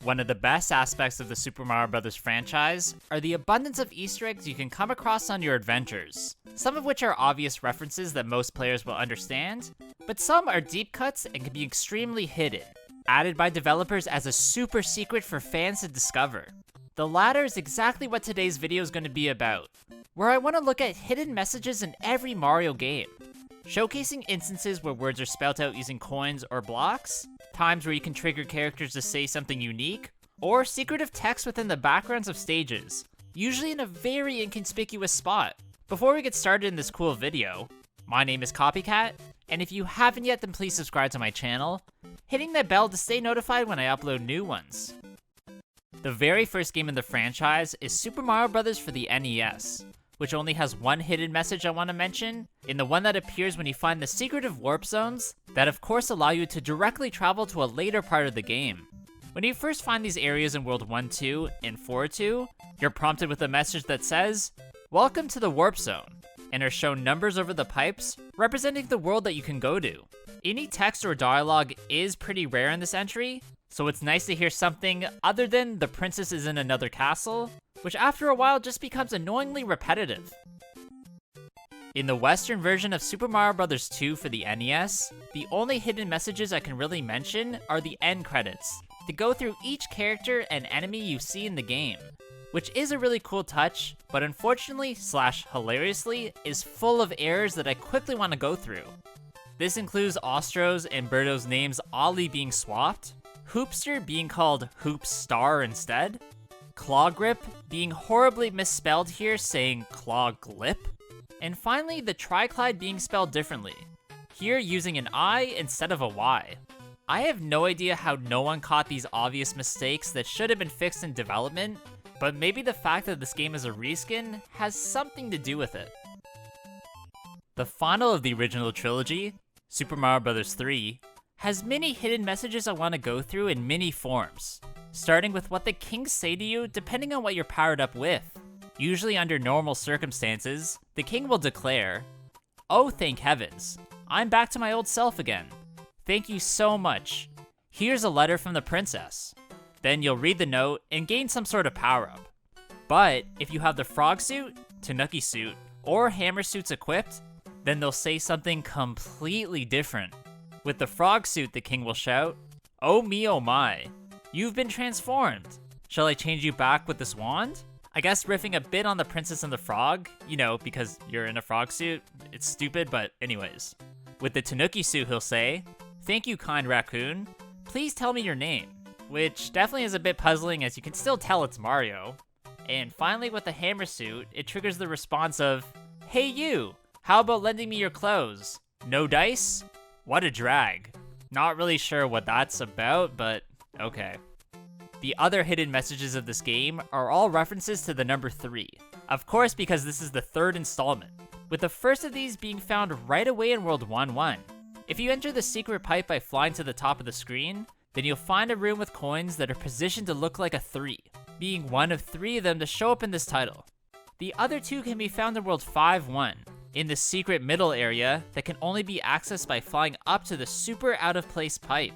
One of the best aspects of the Super Mario Bros. Franchise are the abundance of Easter eggs you can come across on your adventures, some of which are obvious references that most players will understand, but some are deep cuts and can be extremely hidden, added by developers as a super secret for fans to discover. The latter is exactly what today's video is going to be about, where I want to look at hidden messages in every Mario game, showcasing instances where words are spelled out using coins or blocks, times where you can trigger characters to say something unique, or secretive text within the backgrounds of stages, usually in a very inconspicuous spot. Before we get started in this cool video, my name is Copycat, and if you haven't yet then please subscribe to my channel, hitting that bell to stay notified when I upload new ones. The very first game in the franchise is Super Mario Bros. For the NES, which only has one hidden message I want to mention, in the one that appears when you find the secretive warp zones that of course allow you to directly travel to a later part of the game. When you first find these areas in World 1-2 and 4-2, you're prompted with a message that says, "Welcome to the warp zone," and are shown numbers over the pipes representing the world that you can go to. Any text or dialogue is pretty rare in this entry, so it's nice to hear something other than "the princess is in another castle," which after a while just becomes annoyingly repetitive. In the Western version of Super Mario Bros. 2 for the NES, the only hidden messages I can really mention are the end credits, to go through each character and enemy you see in the game, which is a really cool touch, but unfortunately / hilariously is full of errors that I quickly want to go through. This includes Ostro's and Birdo's names oddly being swapped, Hoopster being called Hoop Star instead, Claw Grip being horribly misspelled here saying Claw Glip, and finally the Triclide being spelled differently, here using an I instead of a Y. I have no idea how no one caught these obvious mistakes that should have been fixed in development, but maybe the fact that this game is a reskin has something to do with it. The final of the original trilogy, Super Mario Bros. 3, has many hidden messages I want to go through in many forms, starting with what the kings say to you depending on what you're powered up with. Usually under normal circumstances, the king will declare, "Oh thank heavens, I'm back to my old self again. Thank you so much. Here's a letter from the princess." Then you'll read the note and gain some sort of power-up. But if you have the frog suit, Tanuki suit, or hammer suits equipped, then they'll say something completely different. With the frog suit, the king will shout, "Oh me oh my, you've been transformed. Shall I change you back with this wand?" I guess riffing a bit on the princess and the frog, you know, because you're in a frog suit. It's stupid, but anyways. With the Tanuki suit, he'll say, "Thank you, kind raccoon. Please tell me your name," which definitely is a bit puzzling as you can still tell it's Mario. And finally, with the hammer suit, it triggers the response of, "Hey you, how about lending me your clothes? No dice? What a drag." Not really sure what that's about, but okay. The other hidden messages of this game are all references to the number 3. Of course, because this is the third installment, with the first of these being found right away in World 1-1. If you enter the secret pipe by flying to the top of the screen, then you'll find a room with coins that are positioned to look like a 3, being one of 3 of them to show up in this title. The other 2 can be found in World 5-1, in the secret middle area that can only be accessed by flying up to the super out of place pipe.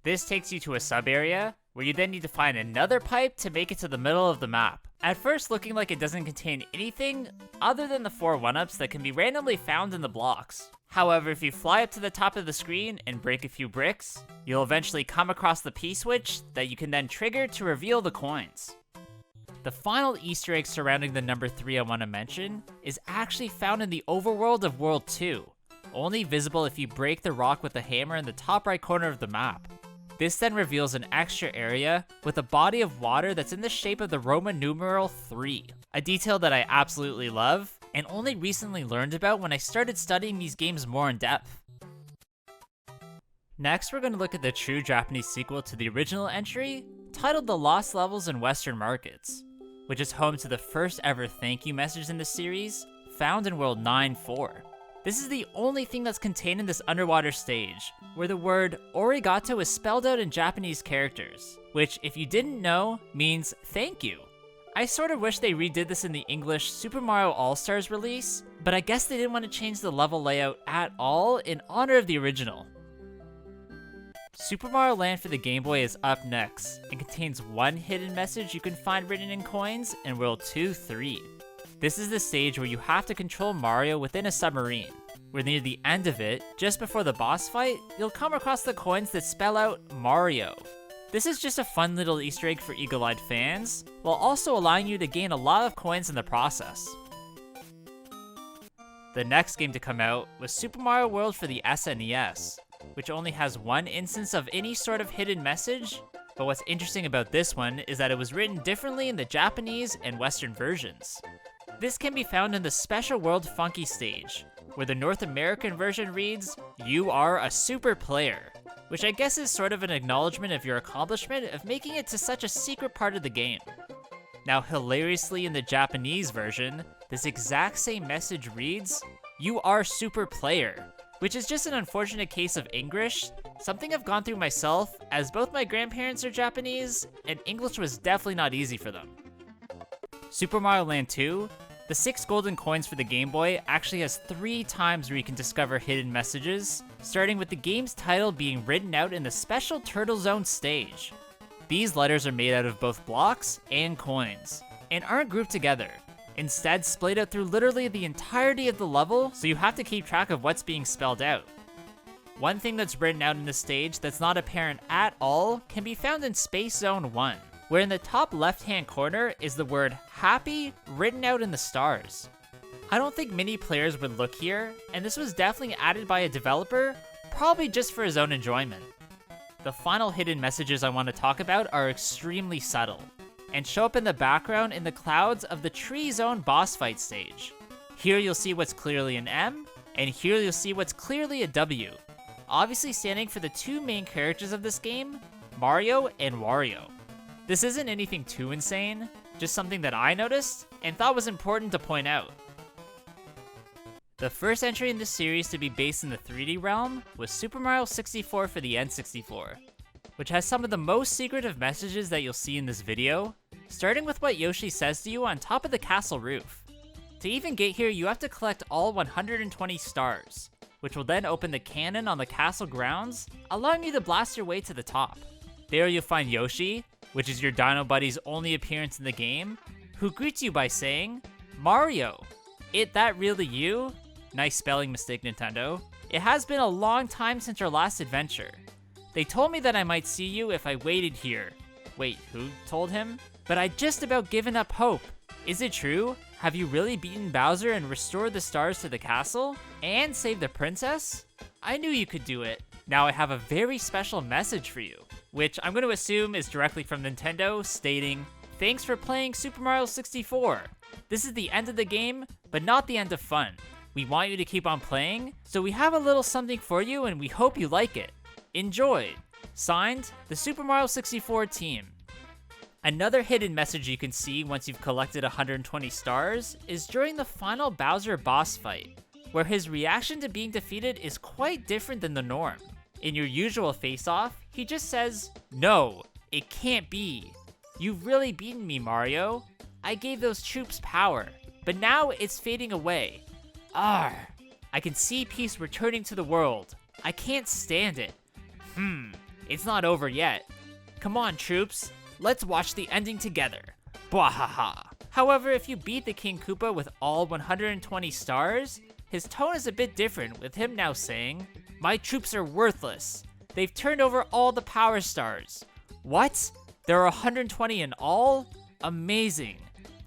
This takes you to a sub area, where you then need to find another pipe to make it to the middle of the map. At first looking like it doesn't contain anything other than the 4 1-ups that can be randomly found in the blocks. However, if you fly up to the top of the screen and break a few bricks, you'll eventually come across the P-switch that you can then trigger to reveal the coins. The final Easter egg surrounding the number 3 I want to mention is actually found in the overworld of World 2, only visible if you break the rock with the hammer in the top right corner of the map. This then reveals an extra area with a body of water that's in the shape of the Roman numeral 3, a detail that I absolutely love and only recently learned about when I started studying these games more in depth. Next, we're going to look at the true Japanese sequel to the original entry, titled The Lost Levels in Western Markets, which is home to the first ever thank you message in the series, found in World 9-4. This is the only thing that's contained in this underwater stage, where the word "origato" is spelled out in Japanese characters, which, if you didn't know, means thank you. I sort of wish they redid this in the English Super Mario All-Stars release, but I guess they didn't want to change the level layout at all in honor of the original. Super Mario Land for the Game Boy is up next, and contains one hidden message you can find written in coins in World 2-3. This is the stage where you have to control Mario within a submarine, where near the end of it, just before the boss fight, you'll come across the coins that spell out Mario. This is just a fun little Easter egg for eagle-eyed fans, while also allowing you to gain a lot of coins in the process. The next game to come out was Super Mario World for the SNES, which only has one instance of any sort of hidden message, but what's interesting about this one is that it was written differently in the Japanese and Western versions. This can be found in the Special World Funky stage, where the North American version reads, "You are a super player," which I guess is sort of an acknowledgement of your accomplishment of making it to such a secret part of the game. Now hilariously in the Japanese version, this exact same message reads, "You are super player," which is just an unfortunate case of English, something I've gone through myself, as both my grandparents are Japanese, and English was definitely not easy for them. Super Mario Land 2, the 6 golden coins for the Game Boy actually has 3 times where you can discover hidden messages, starting with the game's title being written out in the special Turtle Zone stage. These letters are made out of both blocks and coins, and aren't grouped together, instead splayed out through literally the entirety of the level, so you have to keep track of what's being spelled out. One thing that's written out in this stage that's not apparent at all can be found in Space Zone 1, where in the top left-hand corner is the word "happy" written out in the stars. I don't think many players would look here, and this was definitely added by a developer, probably just for his own enjoyment. The final hidden messages I want to talk about are extremely subtle, and show up in the background in the clouds of the Tree Zone boss fight stage. Here you'll see what's clearly an M, and here you'll see what's clearly a W, obviously standing for the 2 main characters of this game, Mario and Wario. This isn't anything too insane, just something that I noticed and thought was important to point out. The first entry in this series to be based in the 3D realm was Super Mario 64 for the N64, which has some of the most secretive messages that you'll see in this video, starting with what Yoshi says to you on top of the castle roof. To even get here, you have to collect all 120 stars, which will then open the cannon on the castle grounds, allowing you to blast your way to the top. There you'll find Yoshi, which is your Dino Buddy's only appearance in the game, who greets you by saying, "Mario, it that really you?" Nice spelling mistake, Nintendo. "It has been a long time since our last adventure. They told me that I might see you if I waited here." Wait, who told him? "But I'd just about given up hope. Is it true? Have you really beaten Bowser and restored the stars to the castle? And saved the princess? I knew you could do it. Now I have a very special message for you," which I'm going to assume is directly from Nintendo, stating, "Thanks for playing Super Mario 64. This is the end of the game, but not the end of fun. We want you to keep on playing, so we have a little something for you and we hope you like it. Enjoy. Signed, the Super Mario 64 team." Another hidden message you can see once you've collected 120 stars is during the final Bowser boss fight, where his reaction to being defeated is quite different than the norm. In your usual face-off, he just says, "No, it can't be. You've really beaten me, Mario. I gave those troops power, but now it's fading away. Arr, I can see peace returning to the world. I can't stand it. It's not over yet. Come on, troops. Let's watch the ending together. Bwahaha." However, if you beat the King Koopa with all 120 stars, his tone is a bit different, with him now saying, "My troops are worthless. They've turned over all the power stars. What? There are 120 in all? Amazing.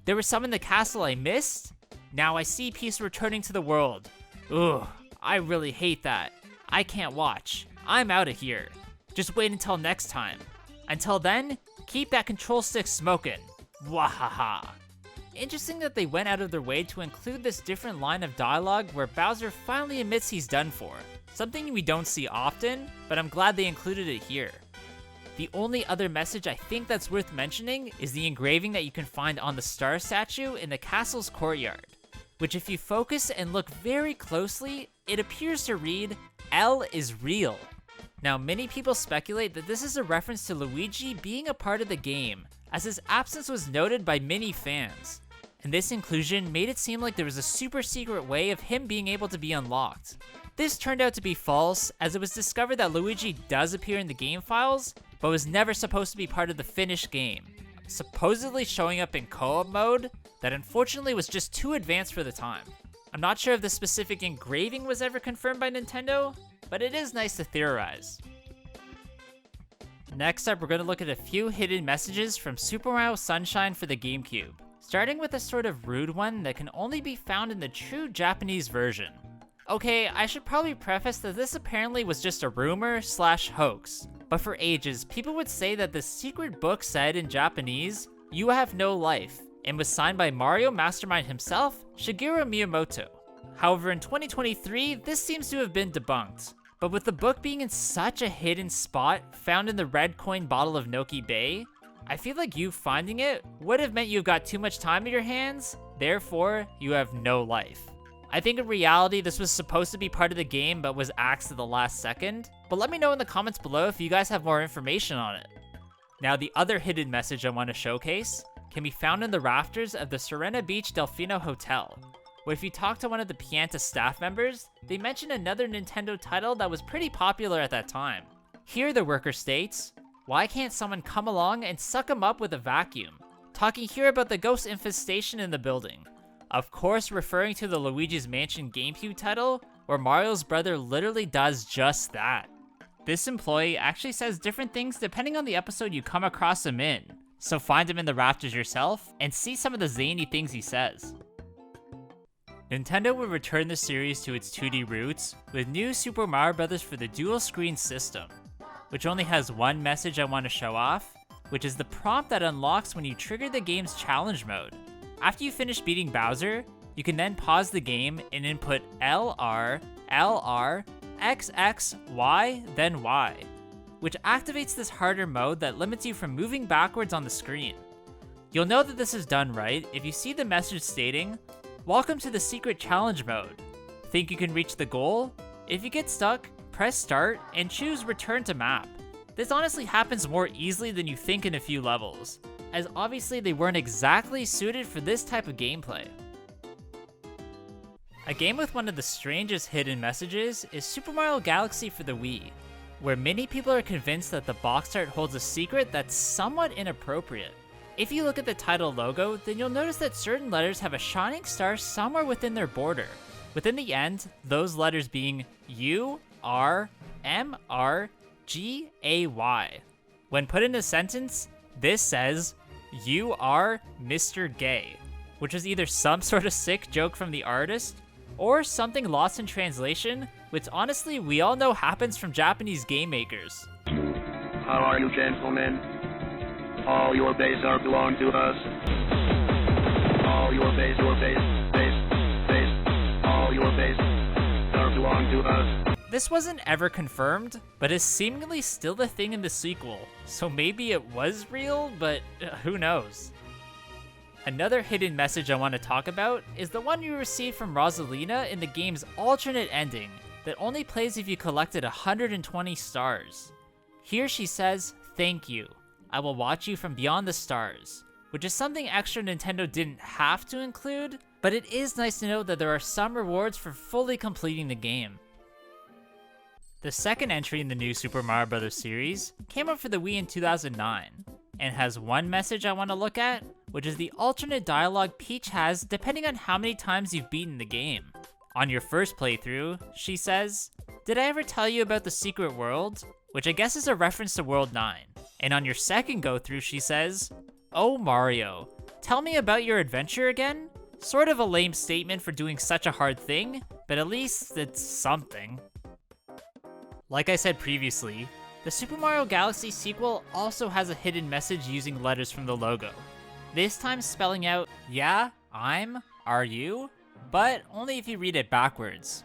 There were some in the castle I missed? Now I see peace returning to the world. Ugh, I really hate that. I can't watch. I'm out of here. Just wait until next time. Until then, keep that control stick smoking. Wahaha." Interesting that they went out of their way to include this different line of dialogue where Bowser finally admits he's done for. Something we don't see often, but I'm glad they included it here. The only other message I think that's worth mentioning is the engraving that you can find on the star statue in the castle's courtyard, which if you focus and look very closely, it appears to read, "L is real." Now, many people speculate that this is a reference to Luigi being a part of the game, as his absence was noted by many fans, and this inclusion made it seem like there was a super secret way of him being able to be unlocked. This turned out to be false, as it was discovered that Luigi does appear in the game files, but was never supposed to be part of the finished game, supposedly showing up in co-op mode that unfortunately was just too advanced for the time. I'm not sure if the specific engraving was ever confirmed by Nintendo, but it is nice to theorize. Next up, we're going to look at a few hidden messages from Super Mario Sunshine for the GameCube, starting with a sort of rude one that can only be found in the true Japanese version. Okay, I should probably preface that this apparently was just a rumor / hoax, but for ages, people would say that the secret book said in Japanese, "You have no life," and was signed by Mario Mastermind himself, Shigeru Miyamoto. However, in 2023, this seems to have been debunked. But with the book being in such a hidden spot found in the red coin bottle of Noki Bay, I feel like you finding it would have meant you've got too much time in your hands, therefore you have no life. I think in reality this was supposed to be part of the game but was axed at the last second, but let me know in the comments below if you guys have more information on it. Now the other hidden message I want to showcase can be found in the rafters of the Serena Beach Delfino Hotel, where if you talk to one of the Pianta staff members, they mention another Nintendo title that was pretty popular at that time. Here the worker states, "Why can't someone come along and suck him up with a vacuum?" Talking here about the ghost infestation in the building. Of course referring to the Luigi's Mansion GameCube title, where Mario's brother literally does just that. This employee actually says different things depending on the episode you come across him in, so find him in the rafters yourself and see some of the zany things he says. Nintendo would return the series to its 2D roots with new Super Mario Bros. For the dual screen system, which only has one message I want to show off, which is the prompt that unlocks when you trigger the game's challenge mode. After you finish beating Bowser, you can then pause the game and input LR, LR, XX, Y, then Y, which activates this harder mode that limits you from moving backwards on the screen. You'll know that this is done right if you see the message stating, "Welcome to the secret challenge mode. Think you can reach the goal? If you get stuck, press start and choose return to map." This honestly happens more easily than you think in a few levels, as obviously they weren't exactly suited for this type of gameplay. A game with one of the strangest hidden messages is Super Mario Galaxy for the Wii, where many people are convinced that the box art holds a secret that's somewhat inappropriate. If you look at the title logo, then you'll notice that certain letters have a shining star somewhere within their border, within the end, those letters being URMRGAY. When put in a sentence, this says, "You are Mr. Gay," which is either some sort of sick joke from the artist, or something lost in translation, which honestly we all know happens from Japanese game makers. How are you, gentlemen? All your base are belong to us. All your base, all your base are belong to us. This wasn't ever confirmed, but is seemingly still the thing in the sequel, so maybe it was real, but who knows. Another hidden message I want to talk about is the one you received from Rosalina in the game's alternate ending that only plays if you collected 120 stars. Here she says, "Thank you. I will watch you from beyond the stars," which is something extra Nintendo didn't have to include, but it is nice to know that there are some rewards for fully completing the game. The second entry in the new Super Mario Bros. Series came out for the Wii in 2009, and has one message I want to look at, which is the alternate dialogue Peach has depending on how many times you've beaten the game. On your first playthrough, she says, "Did I ever tell you about the secret world?" Which I guess is a reference to World 9. And on your second go-through, she says, "Oh Mario, tell me about your adventure again?" Sort of a lame statement for doing such a hard thing, but at least it's something. Like I said previously, the Super Mario Galaxy sequel also has a hidden message using letters from the logo. This time spelling out, "Yeah, are you?" but only if you read it backwards.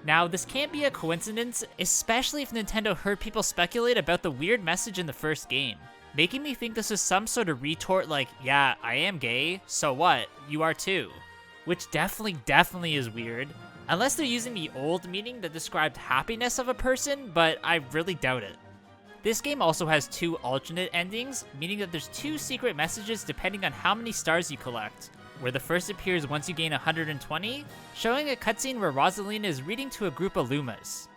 Now, this can't be a coincidence, especially if Nintendo heard people speculate about the weird message in the first game, making me think this is some sort of retort like, "Yeah, I am gay, so what? You are too." Which definitely is weird, unless they're using the old meaning that described happiness of a person, but I really doubt it. This game also has two alternate endings, meaning that there's two secret messages depending on how many stars you collect, where the first appears once you gain 120, showing a cutscene where Rosalina is reading to a group of Lumas.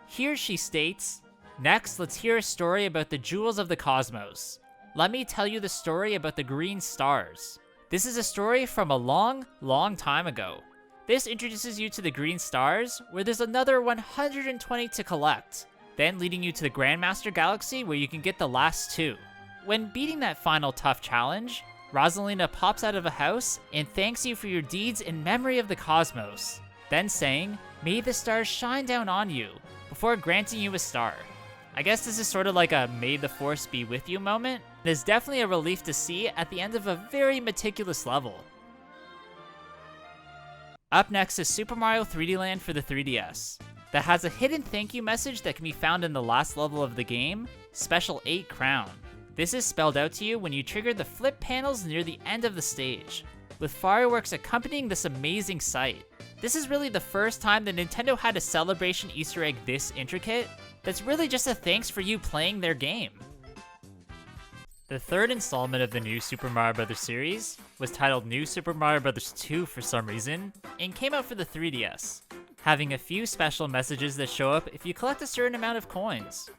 Here she states, "Next, let's hear a story about the jewels of the cosmos. Let me tell you the story about the green stars. This is a story from a long, long time ago. This introduces you to the green stars, where there's another 120 to collect, then leading you to the Grandmaster Galaxy where you can get the last 2. When beating that final tough challenge, Rosalina pops out of a house and thanks you for your deeds in memory of the cosmos, then saying, 'May the stars shine down on you,' before granting you a star." I guess this is sort of like a "May the Force be with you" moment. It is definitely a relief to see at the end of a very meticulous level. Up next is Super Mario 3D Land for the 3DS, that has a hidden thank you message that can be found in the last level of the game, Special 8 Crown. This is spelled out to you when you trigger the flip panels near the end of the stage, with fireworks accompanying this amazing sight. This is really the first time that Nintendo had a celebration Easter egg this intricate, that's really just a thanks for you playing their game. The third installment of the new Super Mario Bros. Series was titled New Super Mario Bros. 2 for some reason, and came out for the 3DS, having a few special messages that show up if you collect a certain amount of coins.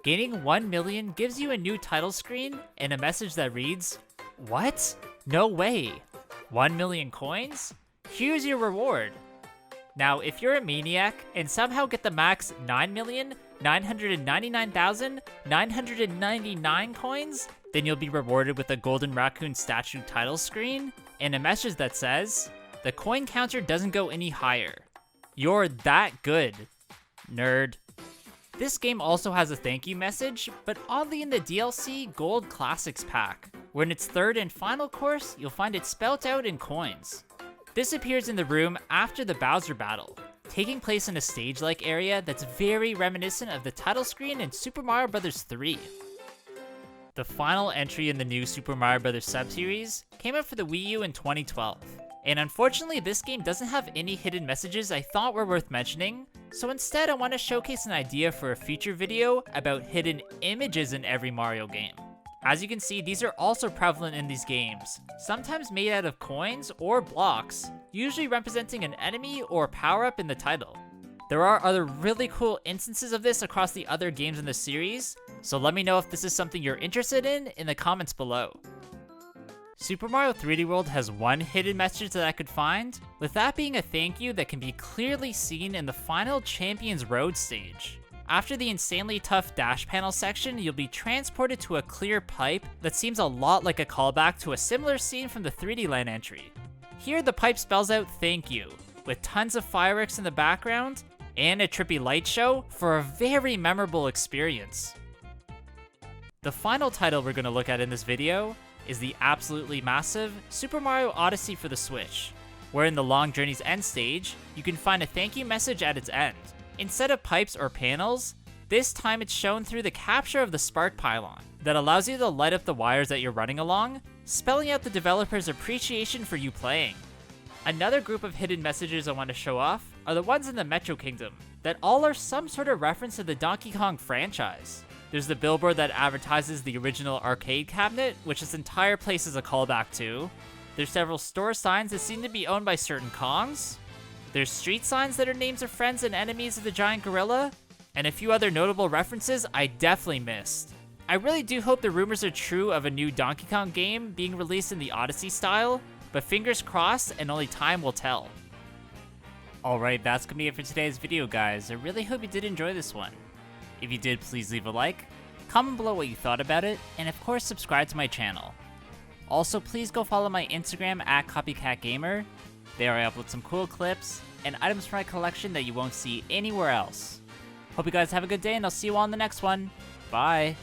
Gaining 1 million gives you a new title screen and a message that reads, "What? No way! 1 million coins? Here's your reward." Now, if you're a maniac and somehow get the max 9,999,999 coins, then you'll be rewarded with a Golden Raccoon statue title screen and a message that says, "The coin counter doesn't go any higher. You're that good, nerd." This game also has a thank you message, but oddly in the DLC Gold Classics pack, where in its third and final course, you'll find it spelt out in coins. This appears in the room after the Bowser battle, taking place in a stage-like area that's very reminiscent of the title screen in Super Mario Bros. 3. The final entry in the new Super Mario Bros. Sub-series came out for the Wii U in 2012, and unfortunately this game doesn't have any hidden messages I thought were worth mentioning, so instead I want to showcase an idea for a future video about hidden images in every Mario game. As you can see, these are also prevalent in these games, sometimes made out of coins or blocks, usually representing an enemy or power-up in the title. There are other really cool instances of this across the other games in the series, so let me know if this is something you're interested in the comments below. Super Mario 3D World has one hidden message that I could find, with that being a thank you that can be clearly seen in the final Champions Road stage. After the insanely tough dash panel section, you'll be transported to a clear pipe that seems a lot like a callback to a similar scene from the 3D Land entry. Here the pipe spells out "thank you," with tons of fireworks in the background, and a trippy light show for a very memorable experience. The final title we're going to look at in this video is the absolutely massive Super Mario Odyssey for the Switch, where in the Long Journey's end stage, you can find a thank you message at its end. Instead of pipes or panels, this time it's shown through the capture of the spark pylon that allows you to light up the wires that you're running along, spelling out the developer's appreciation for you playing. Another group of hidden messages I want to show off are the ones in the Metro Kingdom that all are some sort of reference to the Donkey Kong franchise. There's the billboard that advertises the original arcade cabinet, which this entire place is a callback to. There's several store signs that seem to be owned by certain Kongs. There's street signs that are names of friends and enemies of the giant gorilla, and a few other notable references I definitely missed. I really do hope the rumors are true of a new Donkey Kong game being released in the Odyssey style, but fingers crossed and only time will tell. Alright, that's gonna be it for today's video, guys. I really hope you did enjoy this one. If you did, please leave a like, comment below what you thought about it, and of course subscribe to my channel. Also, please go follow my Instagram at CopyCatGamer. There I upload some cool clips and items from my collection that you won't see anywhere else. Hope you guys have a good day, and I'll see you all in the next one. Bye!